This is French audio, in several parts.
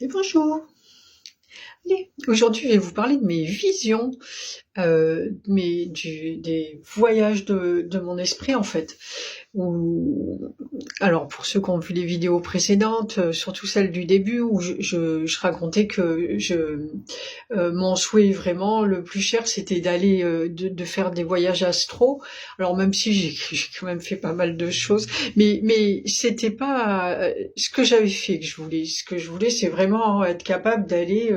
Et bonjour. Allez, aujourd'hui, je vais vous parler de mes visions, des voyages de mon esprit, en fait. Alors, pour ceux qui ont vu les vidéos précédentes, surtout celle du début, où je racontais que mon souhait vraiment le plus cher, c'était d'aller, de faire des voyages astro. Alors, même si j'ai quand même fait pas mal de choses, mais c'était pas ce que j'avais fait que je voulais. Ce que je voulais, c'est vraiment être capable d'aller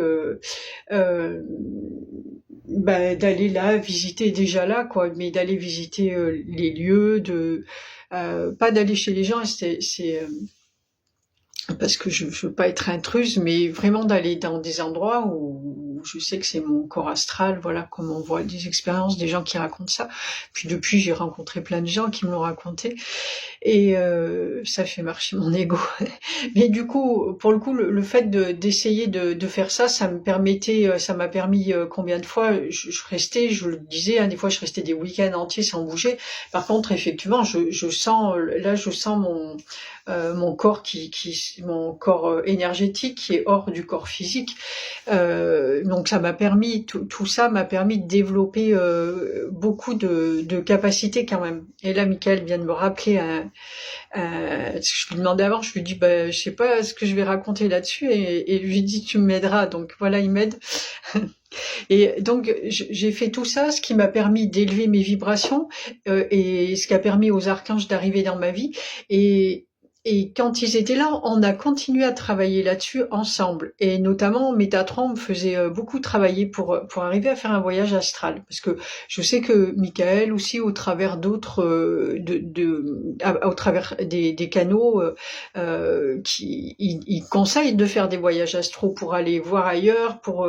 euh, d'aller là visiter déjà là quoi, mais d'aller visiter les lieux, pas d'aller chez les gens, c'est parce que je veux pas être intruse, mais vraiment d'aller dans des endroits où je sais que c'est mon corps astral, voilà, comme on voit des expériences, des gens qui racontent ça. Puis depuis, j'ai rencontré plein de gens qui me l'ont raconté, et ça fait marcher mon ego. Mais du coup, pour le coup, le fait d'essayer de faire ça, ça m'a permis combien de fois je restais, je le disais, hein, des fois je restais des week-ends entiers sans bouger. Par contre, effectivement, je sens mon corps mon corps énergétique qui est hors du corps physique. Donc ça m'a permis, tout ça m'a permis de développer beaucoup de capacités quand même. Et là, Michael vient de me rappeler je lui demandais avant, je lui dis, je sais pas ce que je vais raconter là-dessus, et lui dit, tu m'aideras. Donc voilà, il m'aide. Et donc j'ai fait tout ça, ce qui m'a permis d'élever mes vibrations, et ce qui a permis aux archanges d'arriver dans ma vie. Et quand ils étaient là, on a continué à travailler là-dessus ensemble. Et notamment, Métatron me faisait beaucoup travailler pour arriver à faire un voyage astral. Parce que je sais que Michael aussi, au travers d'autres, au travers des canaux, il conseille de faire des voyages astraux pour aller voir ailleurs, pour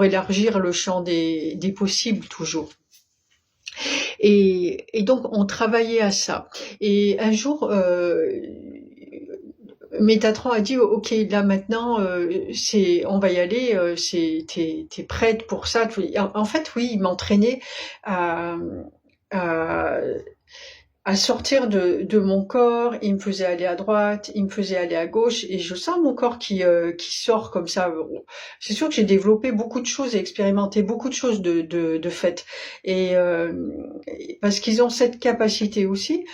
élargir le champ des possibles toujours. Et donc on travaillait à ça. Et un jour, Métatron a dit, ok, là maintenant, on va y aller. T'es prête pour ça. En fait, oui, il m'entraînait à, à à sortir de mon corps. Il me faisait aller à droite, il me faisait aller à gauche, et je sens mon corps qui sort comme ça. C'est sûr que j'ai développé beaucoup de choses et expérimenté beaucoup de choses de fait. Et parce qu'ils ont cette capacité aussi.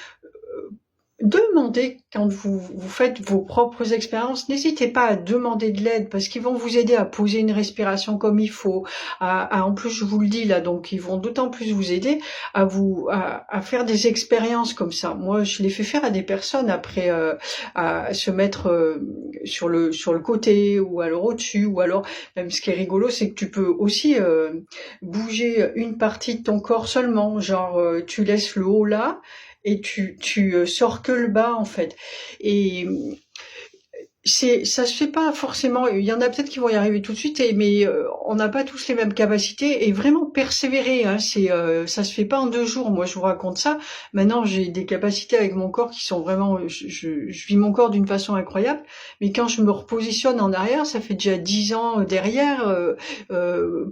Demandez quand vous faites vos propres expériences, n'hésitez pas à demander de l'aide, parce qu'ils vont vous aider à poser une respiration comme il faut, en plus je vous le dis là, donc ils vont d'autant plus vous aider à faire des expériences comme ça. Moi je l'ai fait faire à des personnes après, à se mettre sur le côté, ou alors au-dessus, ou alors même ce qui est rigolo, c'est que tu peux aussi bouger une partie de ton corps seulement, genre tu laisses le haut là, et tu sors que le bas en fait. Et ça se fait pas forcément. Il y en a peut-être qui vont y arriver tout de suite, mais on n'a pas tous les mêmes capacités, et vraiment persévérer. Hein, ça se fait pas en 2 jours. Moi, je vous raconte ça. Maintenant, j'ai des capacités avec mon corps qui sont vraiment. Je vis mon corps d'une façon incroyable. Mais quand je me repositionne en arrière, ça fait déjà 10 ans derrière.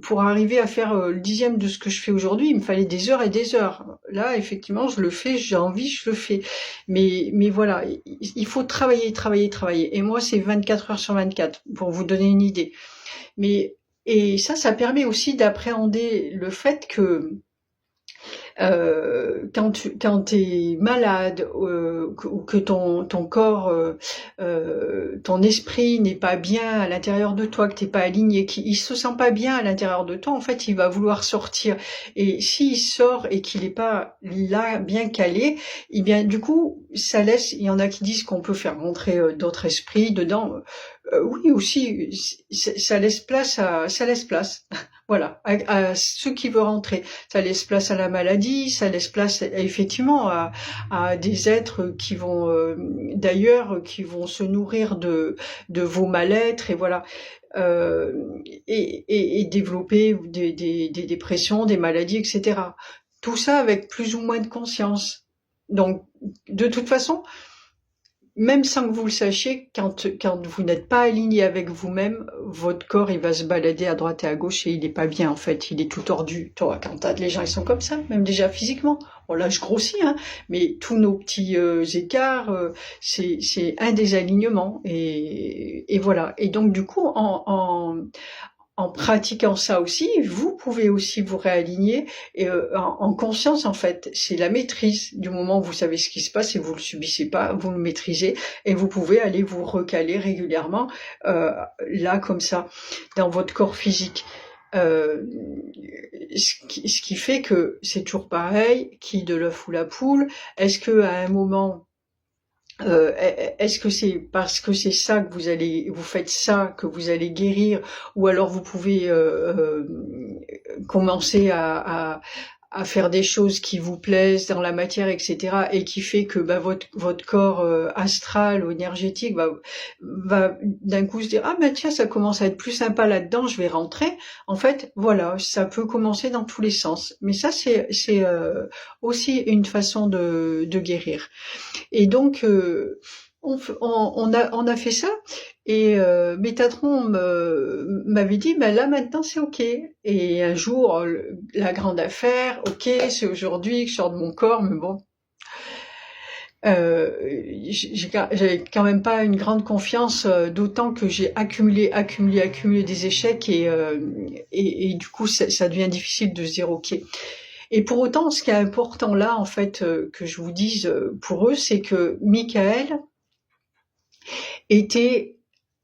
Pour arriver à faire le 10e de ce que je fais aujourd'hui, il me fallait des heures et des heures. Là, effectivement, je le fais. J'ai envie, je le fais. Mais voilà, il faut travailler, travailler, travailler. Et moi, c'est 24 heures sur 24, pour vous donner une idée. Et ça permet aussi d'appréhender le fait que quand tu es malade, ou que ton corps, ton esprit n'est pas bien à l'intérieur de toi, que t'es pas aligné, qu'il se sent pas bien à l'intérieur de toi, en fait, il va vouloir sortir. Et s'il sort et qu'il est pas là bien calé, eh bien, du coup, ça laisse. Il y en a qui disent qu'on peut faire rentrer d'autres esprits dedans. Oui, aussi, ça laisse place ça laisse place. Voilà, à ce qui veut rentrer. Ça laisse place à la maladie, ça laisse place effectivement à des êtres qui vont d'ailleurs, qui vont se nourrir de vos mal-être, et voilà. euh, et développer des dépressions, des maladies, etc. Tout ça avec plus ou moins de conscience. Donc, de toute façon, même sans que vous le sachiez, quand vous n'êtes pas aligné avec vous-même, votre corps, il va se balader à droite et à gauche et il est pas bien, en fait. Il est tout tordu. Toi, les gens, ils sont comme ça, même déjà physiquement. Bon, là, je grossis, hein, mais tous nos petits écarts, c'est un désalignement. Et voilà. Et donc, du coup, en pratiquant ça aussi, vous pouvez aussi vous réaligner et en conscience en fait. C'est la maîtrise du moment où vous savez ce qui se passe et vous le subissez pas, vous le maîtrisez et vous pouvez aller vous recaler régulièrement là comme ça dans votre corps physique. Ce qui fait que c'est toujours pareil, qui de l'œuf ou la poule. Est-ce que à un moment est-ce que c'est parce que c'est ça que vous faites ça que vous allez guérir, ou alors vous pouvez commencer à faire des choses qui vous plaisent dans la matière, etc., et qui fait que votre corps astral ou énergétique va d'un coup se dire ah ben tiens ça commence à être plus sympa là-dedans, je vais rentrer. En fait voilà, ça peut commencer dans tous les sens, mais ça c'est aussi une façon de guérir. Et donc on a fait ça et Métatron m'avait dit ben là maintenant c'est ok. Et un jour la grande affaire, ok c'est aujourd'hui que je sors de mon corps, mais bon j'avais quand même pas une grande confiance, d'autant que j'ai accumulé des échecs et du coup ça devient difficile de se dire ok. Et pour autant, ce qui est important là, en fait, que je vous dise pour eux, c'est que Michael était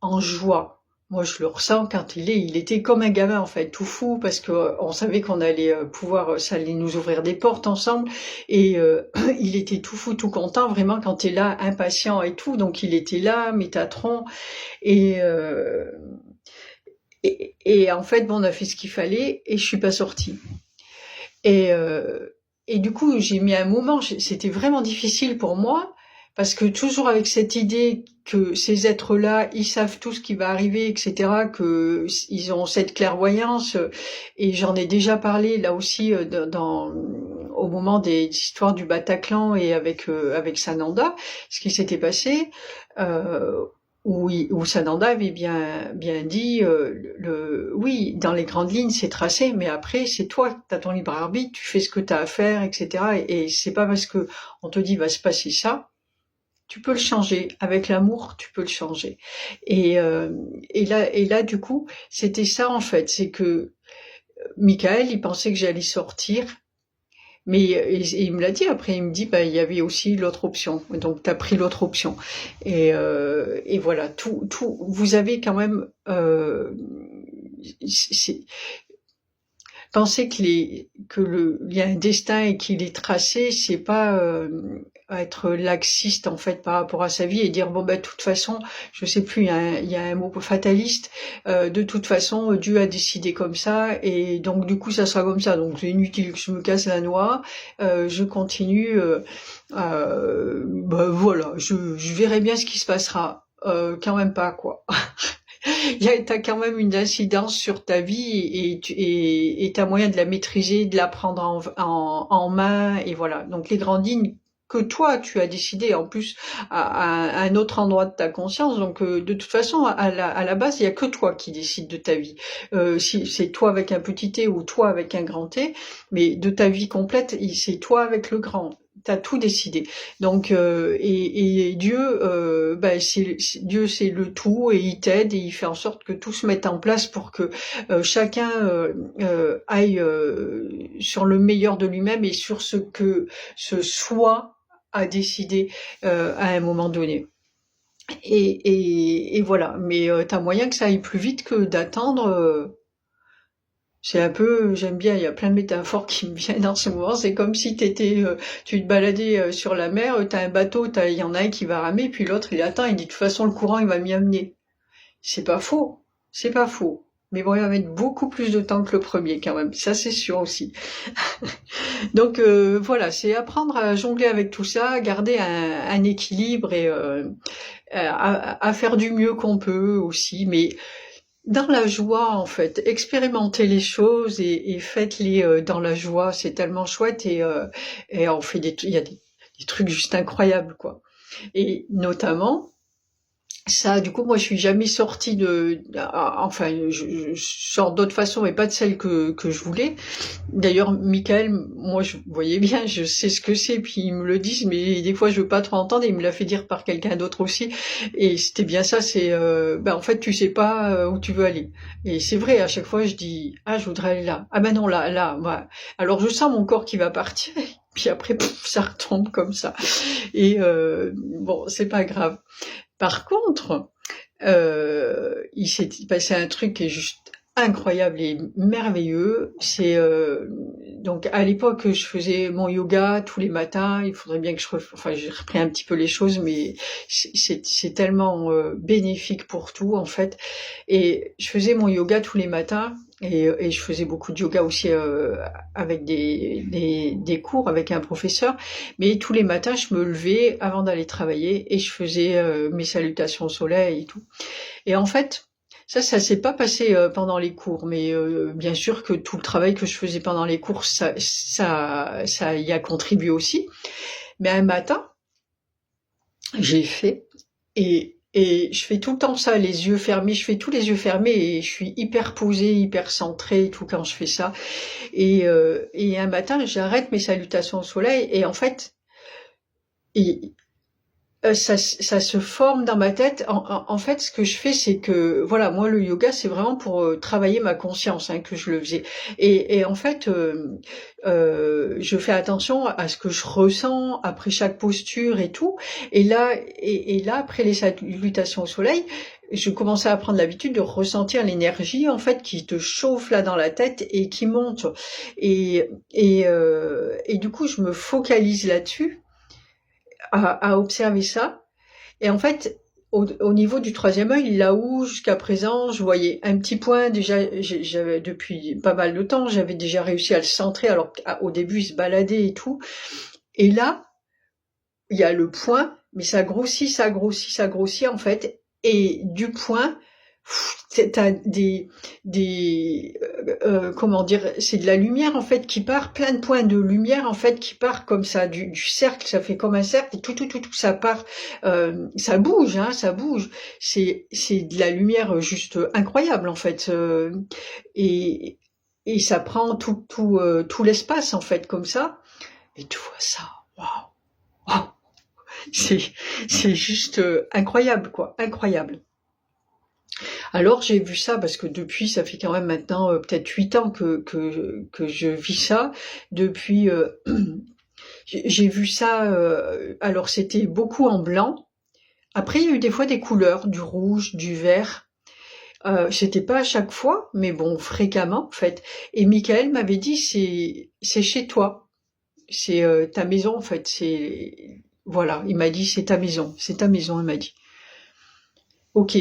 en joie. Moi, je le ressens quand il était comme un gamin, en fait, tout fou, parce que on savait qu'on allait pouvoir, ça allait nous ouvrir des portes ensemble, et il était tout fou, tout content, vraiment, quand t'es là, impatient et tout, donc il était là, Métatron, et, et en fait, bon, on a fait ce qu'il fallait, et je suis pas sortie. Et, et du coup, j'ai mis un moment, c'était vraiment difficile pour moi, parce que toujours avec cette idée que ces êtres-là, ils savent tout ce qui va arriver, etc., que ils ont cette clairvoyance, et j'en ai déjà parlé là aussi au moment des histoires du Bataclan et avec Sananda, ce qui s'était passé. Où Sananda avait bien dit, oui, dans les grandes lignes, c'est tracé, mais après, c'est toi, tu as ton libre arbitre, tu fais ce que tu as à faire, etc. Et c'est pas parce que on te dit va se passer ça, tu peux le changer. Avec l'amour, tu peux le changer. Et là, du coup, c'était ça en fait, c'est que Michael, il pensait que j'allais sortir. Mais il me l'a dit après, il me dit bah il y avait aussi l'autre option, donc t'as pris l'autre option et voilà tout vous avez quand même penser il y a un destin et qu'il est tracé, c'est pas être laxiste en fait par rapport à sa vie et dire bon ben de toute façon, je sais plus, il y a un mot fataliste, de toute façon Dieu a décidé comme ça et donc du coup ça sera comme ça, donc c'est inutile que je me casse la noix, je continue, voilà, je verrai bien ce qui se passera, quand même pas quoi. T'as quand même une incidence sur ta vie et t'as moyen de la maîtriser, de la prendre en main et voilà. Donc les grandes lignes que toi tu as décidé en plus à un autre endroit de ta conscience. Donc de toute façon à la base il y a que toi qui décides de ta vie. Si c'est toi avec un petit T ou toi avec un grand T, mais de ta vie complète c'est toi avec le grand. T'as tout décidé. Donc et Dieu, Dieu c'est le tout et il t'aide et il fait en sorte que tout se mette en place pour que chacun aille sur le meilleur de lui-même et sur ce que ce soi a décidé à un moment donné. Et voilà. Mais t'as moyen que ça aille plus vite que d'attendre. C'est un peu, j'aime bien, il y a plein de métaphores qui me viennent en ce moment. C'est comme si tu te baladais sur la mer, t'as un bateau, il y en a un qui va ramer, puis l'autre il attend, il dit de toute façon le courant il va m'y amener. C'est pas faux, c'est pas faux. Mais bon, il va mettre beaucoup plus de temps que le premier quand même, ça c'est sûr aussi. Donc voilà, c'est apprendre à jongler avec tout ça, garder un équilibre et à faire du mieux qu'on peut aussi, mais dans la joie, en fait, expérimentez les choses et faites-les dans la joie. C'est tellement chouette et on fait il y a des trucs juste incroyables, quoi. Et notamment, ça, du coup, moi, je suis jamais sortie enfin, je sors d'autres façons, mais pas de celle que je voulais. D'ailleurs, Michael, moi, je voyais bien, je sais ce que c'est, puis ils me le disent, mais des fois, je veux pas trop entendre, et il me l'a fait dire par quelqu'un d'autre aussi. Et c'était bien ça, c'est, en fait, tu sais pas où tu veux aller. Et c'est vrai, à chaque fois, je dis, ah, je voudrais aller là. Ah ben non, là, voilà. Alors, je sens mon corps qui va partir, puis après, pouf, ça retombe comme ça. Et bon, c'est pas grave. Par contre, il s'est passé un truc qui est juste incroyable et merveilleux. C'est donc à l'époque, je faisais mon yoga tous les matins. Il faudrait bien que enfin, j'ai repris un petit peu les choses, mais c'est tellement bénéfique pour tout en fait. Et je faisais mon yoga tous les matins. Et je faisais beaucoup de yoga aussi avec des cours avec un professeur. Mais tous les matins, je me levais avant d'aller travailler et je faisais mes salutations au soleil et tout. Et en fait, ça s'est pas passé pendant les cours, mais bien sûr que tout le travail que je faisais pendant les cours, ça y a contribué aussi. Mais un matin, j'ai fait et je fais tout le temps ça, les yeux fermés. Je fais tous les yeux fermés et je suis hyper posée, hyper centrée et tout quand je fais ça. Et un matin, j'arrête mes salutations au soleil et en fait, et, ça se forme dans ma tête. En fait, ce que je fais, c'est que, voilà, moi, le yoga, c'est vraiment pour travailler ma conscience que je le faisais. Et en fait, je fais attention à ce que je ressens après chaque posture et tout. Et là, après les salutations au soleil, je commençais à prendre l'habitude de ressentir l'énergie, en fait, qui te chauffe là dans la tête et qui monte. Et du coup, je me focalise là-dessus à observer ça. Et en fait, au niveau du troisième œil, là où jusqu'à présent je voyais un petit point, déjà j'avais depuis pas mal de temps, j'avais déjà réussi à le centrer, alors qu'au début il se baladait et tout. Et là, il y a le point, mais ça grossit, ça grossit, ça grossit en fait. Et du point, t'as comment dire, c'est de la lumière en fait qui part, plein de points de lumière en fait qui part comme ça du cercle, ça fait comme un cercle et tout ça part, ça bouge, ça bouge. C'est de la lumière juste incroyable en fait, et et ça prend tout l'espace en fait comme ça. Et tu vois ça, waouh, waouh, c'est c'est juste incroyable quoi, incroyable. Alors j'ai vu ça parce que depuis, ça fait quand même maintenant peut-être 8 ans que je vis ça. Depuis, j'ai vu ça, alors c'était beaucoup en blanc. Après, il y a eu des fois des couleurs, du rouge, du vert. C'était pas à chaque fois, mais bon, fréquemment en fait. Et Michael m'avait dit, c'est chez toi, c'est ta maison en fait. C'est voilà, il m'a dit c'est ta maison, il m'a dit. Ok.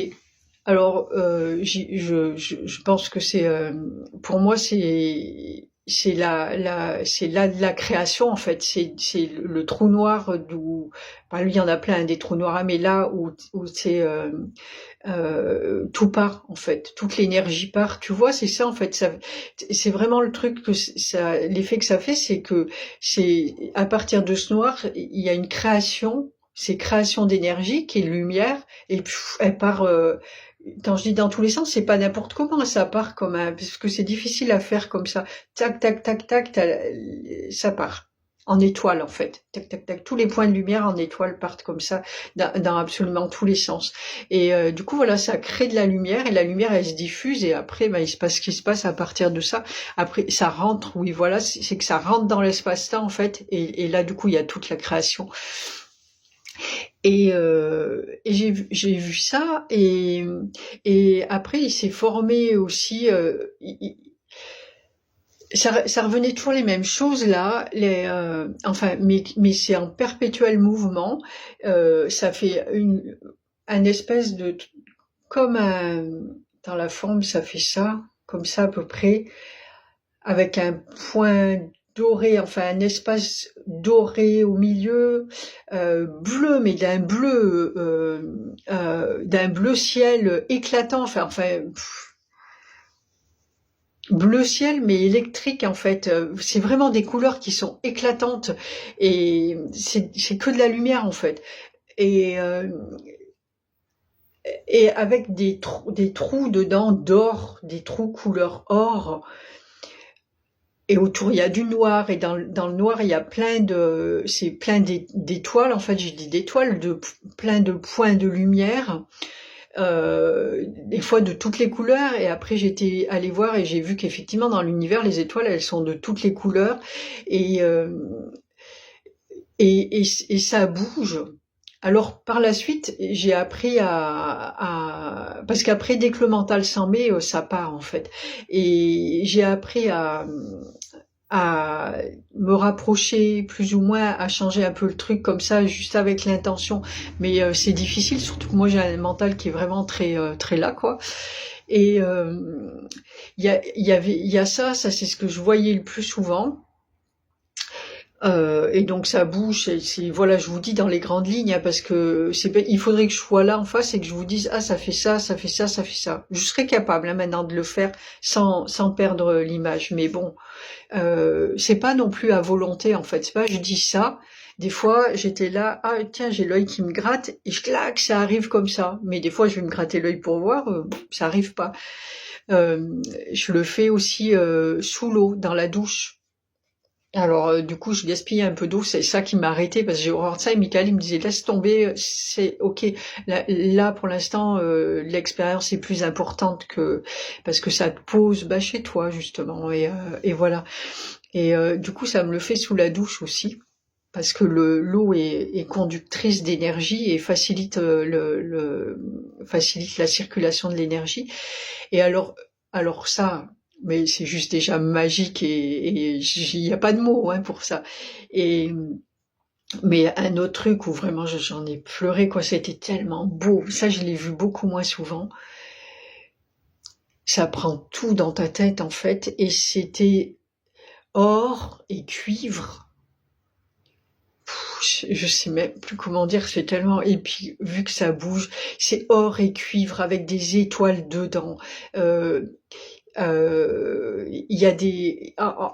Alors, je pense que c'est pour moi c'est là de la création en fait. C'est le trou noir d'où lui il y en a plein des trous noirs, mais là où c'est tout part en fait, toute l'énergie part. Tu vois, c'est ça en fait. C'est vraiment le truc que ça, l'effet que ça fait, c'est que c'est à partir de ce noir, il y a une création. C'est création d'énergie qui est lumière et puis elle part. Quand je dis dans tous les sens, c'est pas n'importe comment, ça part comme un, parce que c'est difficile à faire comme ça. Tac, tac, tac, tac, ça part. En étoile, en fait. Tac, tac, tac. Tous les points de lumière en étoile partent comme ça, dans absolument tous les sens. Et du coup, voilà, ça crée de la lumière, et la lumière, elle se diffuse, et après, il se passe ce qui se passe à partir de ça. Après, ça rentre, oui, voilà, c'est que ça rentre dans l'espace-temps, en fait, et là, du coup, il y a toute la création. Et j'ai vu ça et après il s'est formé aussi. Ça revenait toujours les mêmes choses là. Enfin, mais c'est en perpétuel mouvement. Ça fait un espèce de comme un dans la forme, ça fait ça, comme ça à peu près, avec un point doré, enfin un espace doré au milieu, bleu, mais d'un bleu ciel éclatant, enfin bleu ciel mais électrique en fait. C'est vraiment des couleurs qui sont éclatantes et c'est que de la lumière en fait. et, et avec des trous dedans d'or, des trous couleur or, et autour il y a du noir, et dans le noir il y a c'est plein d'étoiles, en fait je dis d'étoiles, plein de points de lumière, des fois de toutes les couleurs, et après j'étais allée voir et j'ai vu qu'effectivement dans l'univers les étoiles elles sont de toutes les couleurs, et, et ça bouge. Alors par la suite, j'ai appris parce qu'après dès que le mental s'en met, ça part en fait. Et j'ai appris à me rapprocher plus ou moins, à changer un peu le truc comme ça, juste avec l'intention. Mais c'est difficile, surtout que moi j'ai un mental qui est vraiment très là, quoi. Et il y a ça c'est ce que je voyais le plus souvent. Et donc ça bouge, voilà, je vous dis dans les grandes lignes, hein, parce que il faudrait que je sois là en face et que je vous dise ah ça fait ça, ça fait ça, ça fait ça. Je serais capable maintenant de le faire sans perdre l'image, mais bon, c'est pas non plus à volonté en fait. C'est pas je dis ça. Des fois j'étais là, ah tiens j'ai l'œil qui me gratte et je claque, ça arrive comme ça. Mais des fois je vais me gratter l'œil pour voir, ça arrive pas. Je le fais aussi sous l'eau, dans la douche. Alors du coup je gaspille un peu d'eau, c'est ça qui m'a arrêté parce que j'ai horreur de ça, et Michael il me disait laisse tomber, c'est ok, là pour l'instant l'expérience est plus importante parce que ça te pose chez toi justement, et voilà, et du coup ça me le fait sous la douche aussi parce que l'eau est conductrice d'énergie et facilite facilite la circulation de l'énergie. Et alors ça, mais c'est juste déjà magique, et il n'y a pas de mots hein, pour ça. Et mais un autre truc où vraiment j'en ai pleuré, quoi, c'était tellement beau. Ça, je l'ai vu beaucoup moins souvent. Ça prend tout dans ta tête en fait, et c'était or et cuivre. Je sais même plus comment dire, c'est tellement, et puis vu que ça bouge, c'est or et cuivre avec des étoiles dedans. Il y a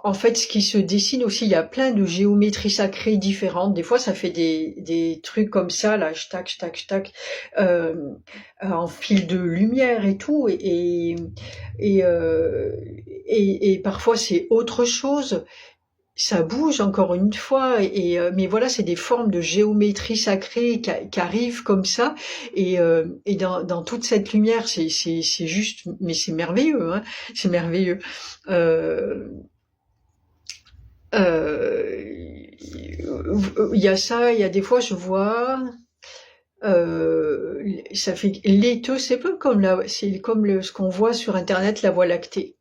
en fait, ce qui se dessine aussi, il y a plein de géométries sacrées différentes. Des fois, ça fait des trucs comme ça, là, tac, en fil de lumière et tout, et parfois c'est autre chose. Ça bouge encore une fois, mais voilà, c'est des formes de géométrie sacrée qui arrivent comme ça, et dans toute cette lumière, c'est juste, mais c'est merveilleux, hein, c'est merveilleux. Il y a ça, il y a des fois je vois. Ça fait laiteux, c'est peu comme c'est comme ce qu'on voit sur internet, la Voie lactée.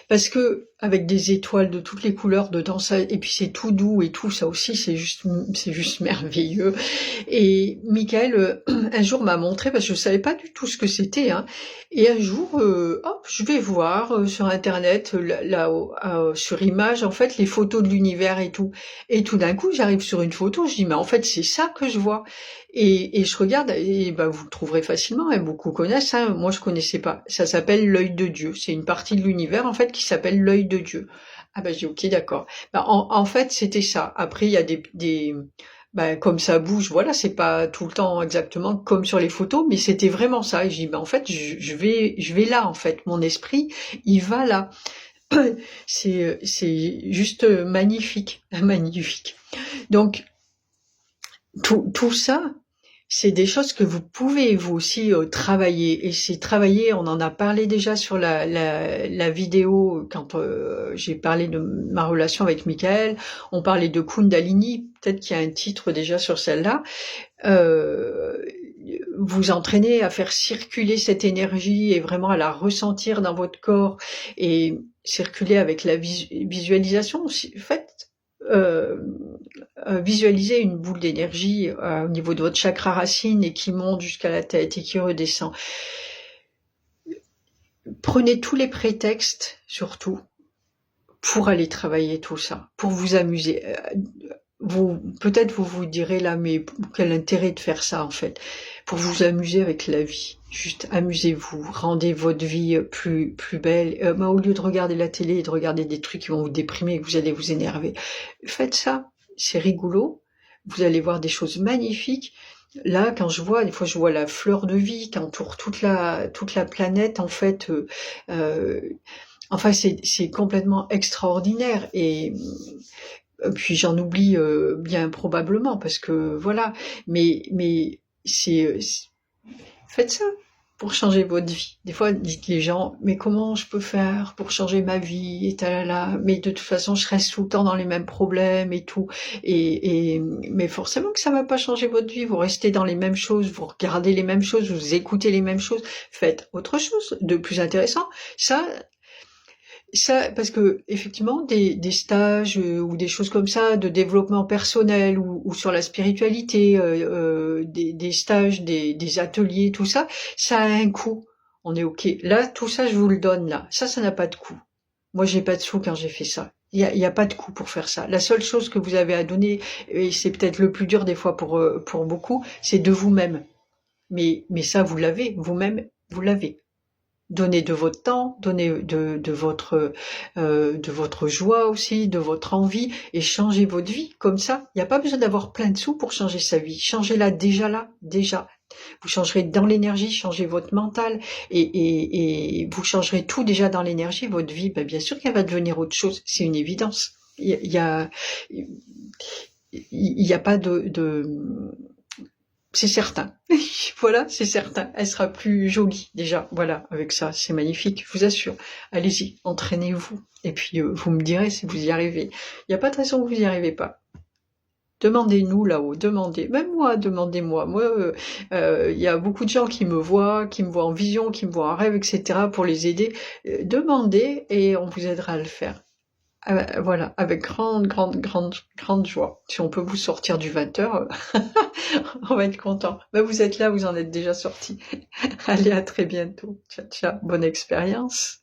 Parce que avec des étoiles de toutes les couleurs dedans, ça, et puis c'est tout doux et tout, ça aussi c'est juste merveilleux. Et Michael un jour m'a montré, parce que je savais pas du tout ce que c'était, hein, et un jour hop, je vais voir sur internet, là sur image en fait les photos de l'univers et tout d'un coup j'arrive sur une photo, je dis mais en fait c'est ça que je vois. Et je regarde, et vous le trouverez facilement, hein, beaucoup connaissent, hein, moi je connaissais pas. Ça s'appelle l'œil de Dieu. C'est une partie de l'univers en fait qui s'appelle l'œil de Dieu. Ah je dis ok, d'accord. En fait c'était ça. Après il y a des comme ça bouge, voilà, c'est pas tout le temps exactement comme sur les photos, mais c'était vraiment ça. Et je dis en fait je vais là en fait. Mon esprit il va là. C'est juste magnifique, magnifique. Donc tout ça, c'est des choses que vous pouvez vous aussi travailler, et c'est travailler, on en a parlé déjà sur la vidéo quand j'ai parlé de ma relation avec Michael, on parlait de Kundalini, peut-être qu'il y a un titre déjà sur celle-là. Vous entraînez à faire circuler cette énergie et vraiment à la ressentir dans votre corps, et circuler avec la visualisation aussi. Faites visualiser une boule d'énergie au niveau de votre chakra racine et qui monte jusqu'à la tête et qui redescend. Prenez tous les prétextes, surtout, pour aller travailler tout ça, pour vous amuser. Peut-être vous direz là, mais quel intérêt de faire ça en fait? Pour vous amuser avec la vie. Juste amusez-vous, rendez votre vie plus belle. Au lieu de regarder la télé et de regarder des trucs qui vont vous déprimer et que vous allez vous énerver, faites ça. C'est rigolo. Vous allez voir des choses magnifiques. là, quand je vois, des fois, je vois la fleur de vie qui entoure toute la planète, en fait, enfin, c'est complètement extraordinaire. Et puis j'en oublie bien probablement parce que voilà, mais faites ça pour changer votre vie. Des fois, dites les gens, mais comment je peux faire pour changer ma vie et talala, mais de toute façon, je reste tout le temps dans les mêmes problèmes et tout. Mais forcément que ça va pas changer votre vie. Vous restez dans les mêmes choses, vous regardez les mêmes choses, vous écoutez les mêmes choses. Faites autre chose de plus intéressant. Ça, parce que effectivement, des stages ou des choses comme ça, de développement personnel ou sur la spiritualité, des stages, des ateliers, tout ça, ça a un coût. On est ok. Là, tout ça, je vous le donne là. Ça n'a pas de coût. Moi, j'ai pas de sous quand j'ai fait ça. Il y a pas de coût pour faire ça. La seule chose que vous avez à donner, et c'est peut-être le plus dur des fois pour beaucoup, c'est de vous-même. Mais ça, vous l'avez. Vous-même, vous l'avez. Donnez de votre temps, donnez de votre joie aussi, de votre envie, et changez votre vie comme ça. Il n'y a pas besoin d'avoir plein de sous pour changer sa vie. Changez-la déjà là, déjà. Vous changerez dans l'énergie, changez votre mental, et vous changerez tout déjà dans l'énergie. Votre vie, ben bien sûr qu'elle va devenir autre chose. C'est une évidence. Il y a pas c'est certain. Voilà, c'est certain. Elle sera plus jolie, déjà. Voilà, avec ça, c'est magnifique, je vous assure. Allez-y, entraînez-vous. Et puis, vous me direz si vous y arrivez. Il n'y a pas de raison que vous n'y arrivez pas. Demandez-nous là-haut, demandez. Même moi, demandez-moi. Moi, il y a beaucoup de gens qui me voient en vision, qui me voient en rêve, etc., pour les aider. Demandez et on vous aidera à le faire. Voilà, avec grande joie. Si on peut vous sortir du 20h, on va être content. Ben, vous êtes là, vous en êtes déjà sorti. Allez, à très bientôt. Ciao, ciao. Bonne expérience.